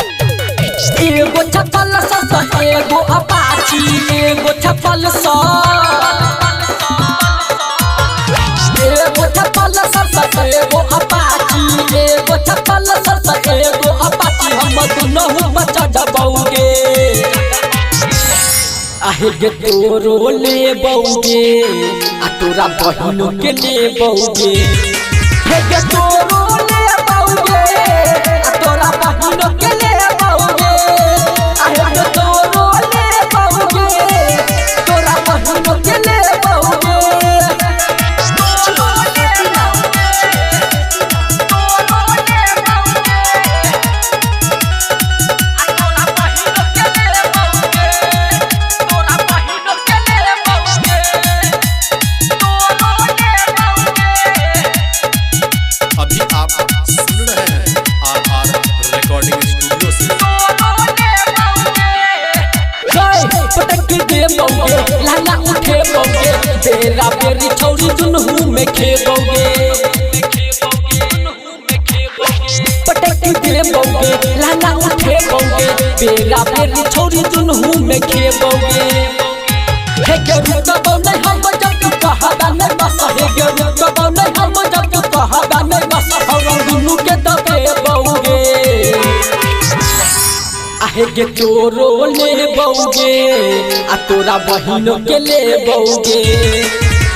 एगो छपल सा एगो अपाची एगो छपल सा एगो छपल सा एगो अपाची एगो छपल सा एगो अपाची हम दुनहु बचा दबौगे आहे गे तोरो ले बौगे आ तोरा बहिनो के ले बौगे हे गे तोरो ले बौगे आ तोरा बहिनो के ले बौगे आहे गे तोरो ले बौगे तोरा बहिनो के ले बौगे लाला उठे बौगे बेरा बेरी छौरी दुनहु में खेबौगे पटक दे बौगे लाला उठे बौगे बेरा बेरी छौरी दुनहु में खेबौगे हे गे रुकबौ नहीं हम जब तू कहबा नहीं बस हे गे रुकबौ नहीं हम जब तू कहबा नहीं बस हम दुनू के दबे बौगे आहे गे तोरो ले बौगे आ तोरा बहिनो के ले बौगे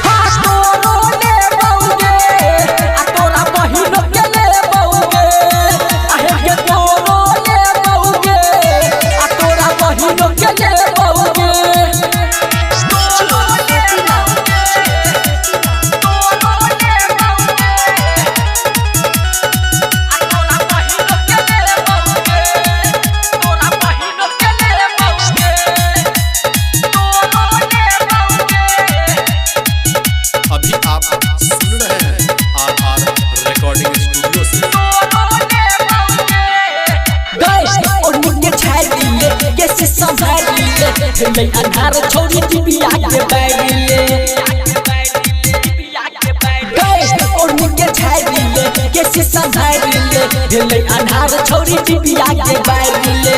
हां तोरो ले बौगे आ तोरा बहिनो के ले बौगे आहे गे तोरो ले बौगे आ तोरा बहिनो के ले बौगे ले अन्हार छोड़ी टिबिया के बैरिले गए और मुके छाड़िले कैसे संभालिले ले अन्हार छोड़ी टिबिया के बैरिले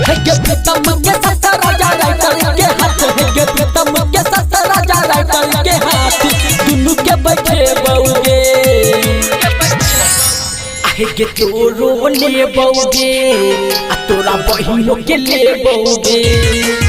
हे गे प्रीतम के साथ राजा राइटर के हाथ हे गे प्रीतम के साथ राजा राइटर के हाथ दुनु के बैठे बौगे आहे गे तोरो ले बौगे आ तोरा बहिनो के ले बौगे।